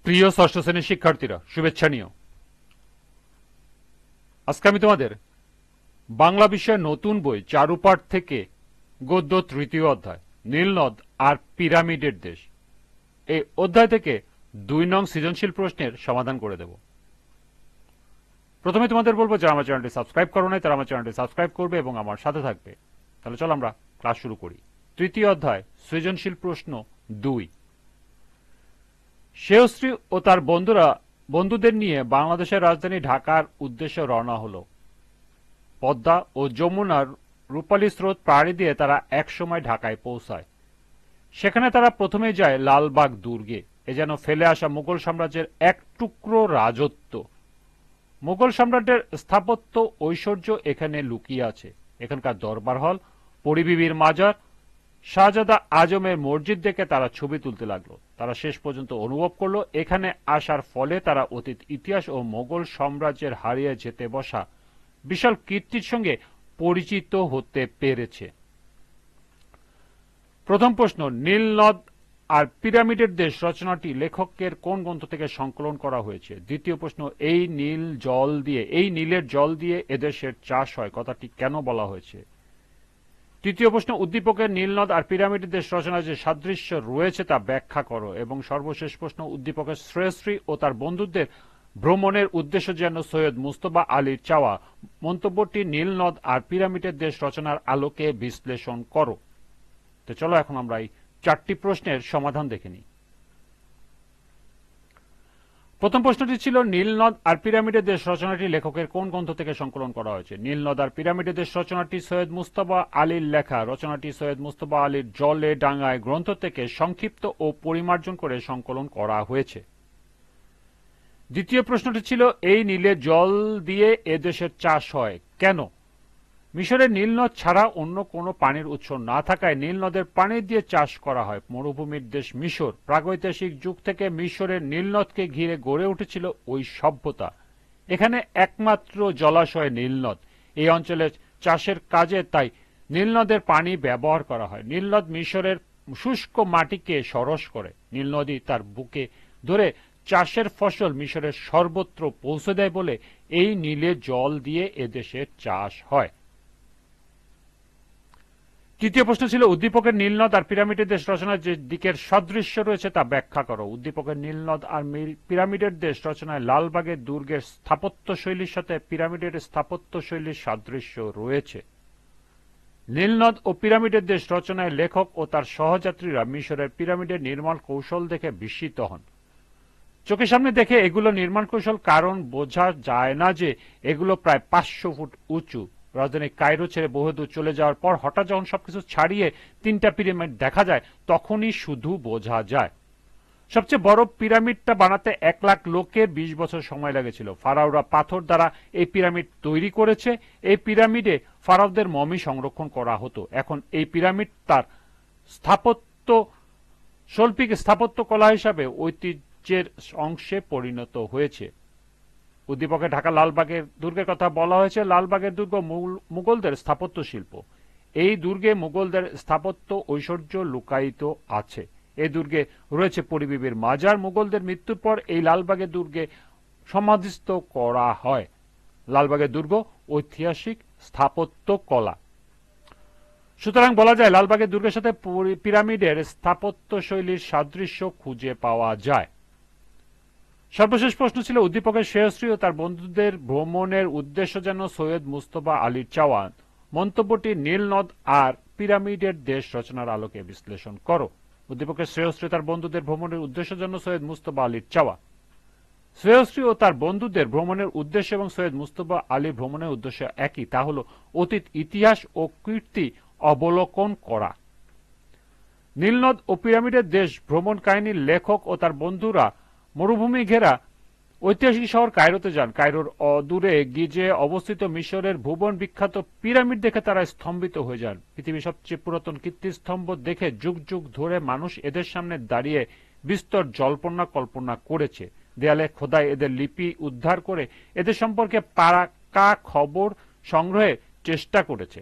প্রিয় ষষ্ঠ শ্রেণীর শিক্ষার্থীরা, শুভেচ্ছা নিও। আজকে আমি তোমাদের বাংলা বিষয়ের নতুন বই চারুপাঠ থেকে গদ্য তৃতীয় অধ্যায় নীলনদ আর পিরামিডের দেশ, এই অধ্যায় থেকে 2 নং সৃজনশীল প্রশ্নের সমাধান করে দেব। প্রথমে তোমাদের বলবো, যারা আমার চ্যানেলটি সাবস্ক্রাইব করো নাই তারা আমার চ্যানেলটি সাবস্ক্রাইব করবে এবং আমার সাথে থাকবে। তাহলে চলো আমরা ক্লাস শুরু করি। তৃতীয় অধ্যায় সৃজনশীল প্রশ্ন 2। শেয়শ্রী ও তার বন্ধুদের নিয়ে বাংলাদেশের রাজধানী ঢাকার উদ্দেশ্যে রওনা হলো। পদ্মা ও যমুনার রূপালী স্রোত পাড়ি দিয়ে তারা একসময় ঢাকায় পৌঁছায়। সেখানে তারা প্রথমে যায় লালবাগ দুর্গে। এ যেন ফেলে আসা মুঘল সাম্রাজ্যের এক টুকরো রাজত্ব। মুঘল সম্রাটের স্থাপত্য ঐশ্বর্য এখানে লুকিয়ে আছে। এখানকার দরবার হল, পরিবিবির মাজার, শাহজাদা আজমের মসজিদ দেখে তারা ছবি তুলতে লাগলো। তারা শেষ পর্যন্ত অনুভব করলো, এখানে আসার ফলে তারা অতীত ইতিহাস ও মোগল সাম্রাজ্যের হারিয়ে যেতে বসা বিশাল কীর্তির সঙ্গে পরিচিত হতে পেরেছে। প্রথম প্রশ্ন, নীলনদ আর পিরামিডের দেশ রচনাটি লেখকের কোন গ্রন্থ থেকে সংকলন করা হয়েছে? দ্বিতীয় প্রশ্ন, এই নীলের জল দিয়ে এদেশের চাষ হয় কথাটি কেন বলা হয়েছে? তৃতীয় প্রশ্ন, উদ্দীপকের নীলনদ আর পিরামিডের দেশ রচনায় যে সাদৃশ্য রয়েছে তা ব্যাখ্যা করো। এবং সর্বশেষ প্রশ্ন, উদ্দীপকের শ্রেয়শ্রী ও তার বন্ধুদের ভ্রমণের উদ্দেশ্য যেন সৈয়দ মুজতবা আলীর চাওয়া মন্তব্যটি নীলনদ আর পিরামিডের দেশ রচনার আলোকে বিশ্লেষণ করো। তো চলো এখন আমরা এই 4টি প্রশ্নের সমাধান দেখে নিই। প্রথম প্রশ্নটি ছিল, নীলনদ আর পিরামিডের দেশ রচনাটি লেখকের কোন গ্রন্থ থেকে সংকলন করা হয়েছে? নীলনদ আর পিরামিডের দেশ রচনাটি সৈয়দ মুজতবা আলীর লেখা। রচনাটি সৈয়দ মুজতবা আলীর জলে ডাঙায় গ্রন্থ থেকে সংক্ষিপ্ত ও পরিমার্জন করে সংকলন করা হয়েছে। দ্বিতীয় প্রশ্নটি ছিল, এই নীলের জল দিয়ে এদেশের চাষ হয় কেন? মিশরের নীলনদ ছাড়া অন্য কোনো পানির উৎস না থাকায় নীলনদের পানি দিয়ে চাষ করা হয়। মরুভূমির দেশ মিশর, প্রাগৈতিহাসিক যুগ থেকে মিশরের নীলনদকে ঘিরে গড়ে উঠেছিল ওই সভ্যতা। এখানে একমাত্র জলাশয় নীলনদ। এই অঞ্চলে চাষের কাজে তাই নীলনদের পানি ব্যবহার করা হয়। নীলনদ মিশরের শুষ্ক মাটিকে সরস করে। নীলনদী তার বুকে ধরে চাষের ফসল মিশরের সর্বত্র পৌঁছে দেয় বলে এই নীলের জল দিয়ে এদেশের চাষ হয়। তৃতীয় প্রশ্ন ছিল, উদ্দীপকের নীলনদ আর পিরামিডের দেশ রচনায় যে দিকের সাদৃশ্য রয়েছে তা ব্যাখ্যা করো। উদ্দীপকের নীলনদ আর পিরামিডের দেশ রচনায় লালবাগের দুর্গের স্থাপত্য শৈলীর সাথে পিরামিডের স্থাপত্য শৈলীর সাদৃশ্য রয়েছে। নীলনদ ও পিরামিডের দেশ রচনায় লেখক ও তার সহযাত্রীরা মিশরের পিরামিডের নির্মাণ কৌশল দেখে বিস্মিত হন। চোখের সামনে দেখে এগুলো নির্মাণ কৌশল, কারণ বোঝা যায় না যে এগুলো প্রায় 500 ফুট উঁচু। রাজধানী কায়রো ছেড়ে বহুদূর চলে যাওয়ার পর হঠাৎ যখন সবকিছু ছাড়িয়ে 3টা পিরামিড দেখা যায়, তখনই শুধু বোঝা যায়। সবচেয়ে বড় পিরামিডটা বানাতে 1 লাখ লোকের 20 বছর সময় লেগেছিল। ফারাওরা পাথর দ্বারা এই পিরামিড তৈরি করেছে। এই পিরামিডে ফারাওদের মমি সংরক্ষণ করা হতো। এখন এই পিরামিড তার শৈল্পিক স্থাপত্য কলা হিসাবে ঐতিহ্যের অংশে পরিণত হয়েছে। উদ্দীপকে ঢাকা লালবাগের দুর্গের কথা বলা হয়েছে। লালবাগের দুর্গ মুঘলদের স্থাপত্য শিল্প। এই দুর্গে মুঘলদের স্থাপত্য ঐশ্বর্য লুকায়িত আছে। এই দুর্গে রয়েছে পরিবিবির মাজার। মুঘলদের মৃত্যুর পর এই লালবাগের দুর্গে সমাধিস্থ করা হয়। লালবাগের দুর্গ ঐতিহাসিক স্থাপত্য কলা। সুতরাং বলা যায় লালবাগের দুর্গের সাথে পিরামিডের স্থাপত্য শৈলীর সাদৃশ্য খুঁজে পাওয়া যায়। সর্বশেষ প্রশ্ন ছিল, উদ্দীপকের শেয়শ্রী ও তার বন্ধুদের ভ্রমণের উদ্দেশ্য যেন সৈয়দ মুজতবা আলীর চাওয়া মন্তব্যটি নীলনদ আর পিরামিডের দেশ রচনার আলোকে বিশ্লেষণ করো। উদ্দীপকের শেয়শ্রী তার বন্ধুদের ভ্রমণের উদ্দেশ্য যেন সৈয়দ মুজতবা আলীর চাওয়া। শেয়শ্রী ও তার বন্ধুদের ভ্রমণের উদ্দেশ্য এবং সৈয়দ মুজতবা আলী ভ্রমণের উদ্দেশ্য একই, তা হল অতীত ইতিহাস ও কীর্তি অবলোকন করা। নীলনদ ও পিরামিডের দেশ ভ্রমণ কাহিনীর লেখক ও তার বন্ধুরা মরুভূমি ঘেরা ঐতিহাসিক শহর কায়রোতে যান। কায়রোর অদূরে গিজে অবস্থিত মিশরের ভুবন বিখ্যাত পিরামিড দেখে তারা স্তম্ভিত হয়ে যান। পৃথিবীর সবচেয়ে পুরাতন কীর্তিস্তম্ভ দেখে যুগ যুগ ধরে মানুষ এদের সামনে দাঁড়িয়ে বিস্তর জল্পনা কল্পনা করেছে। দেয়ালে খোদাই এদের লিপি উদ্ধার করে এদের সম্পর্কে পাকা খবর সংগ্রহের চেষ্টা করেছে।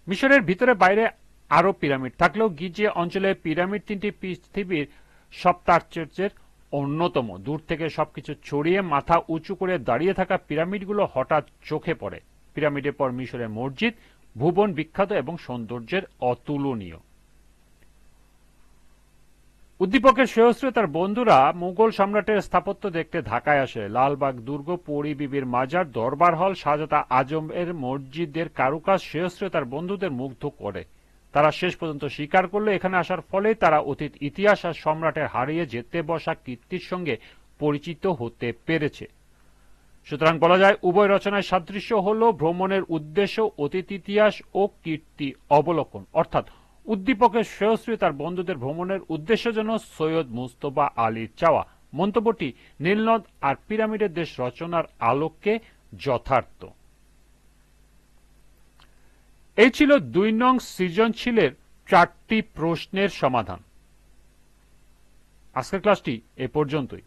মিশরের ভিতরে বাইরে আরো পিরামিড থাকলেও গিজে অঞ্চলের পিরামিড 3টি পৃথিবীর সপ্তাশ্চর্যের অন্যতম। দূর থেকে সবকিছু ছড়িয়ে মাথা উঁচু করে দাঁড়িয়ে থাকা পিরামিডগুলো হঠাৎ চোখে পড়ে। পিরামিডের পর মিশরের মসজিদ, ভুবন বিখ্যাত এবং সৌন্দর্যের অতুলনীয়। উদ্দীপকের শ্রেয়শ্রী তার বন্ধুরা মুঘল সম্রাটের স্থাপত্য দেখতে ঢাকায় আসে। লালবাগ দুর্গ, পরী বিবির মাজার, দরবার হল, শাহজাদা আজমের মসজিদের কারুকাজ শ্রেয়শ্রী তার বন্ধুদের মুগ্ধ করে। তারা শেষ পর্যন্ত স্বীকার করলো এখানে আসার ফলে তারা অতীত ইতিহাস আর সম্রাটের হারিয়ে যেতে বসা কীর্তির সঙ্গে পরিচিত হতে পেরেছে। সুতরাং বলা যায় উভয় রচনায় সাদৃশ্য হল ভ্রমণের উদ্দেশ্য, অতীত ইতিহাস ও কীর্তি অবলোকন। অর্থাৎ উদ্দীপকের শ্রেয়শ্রী তার বন্ধুদের ভ্রমণের উদ্দেশ্য যেন সৈয়দ মুজতবা আলীর চাওয়া। মন্তব্যটি নীলনদ আর পিরামিডের দেশ রচনার আলোকে যথার্থ। এই ছিল ২ নং সৃজনশীলের 4টি প্রশ্নের সমাধান। আজকের ক্লাসটি এ পর্যন্তই।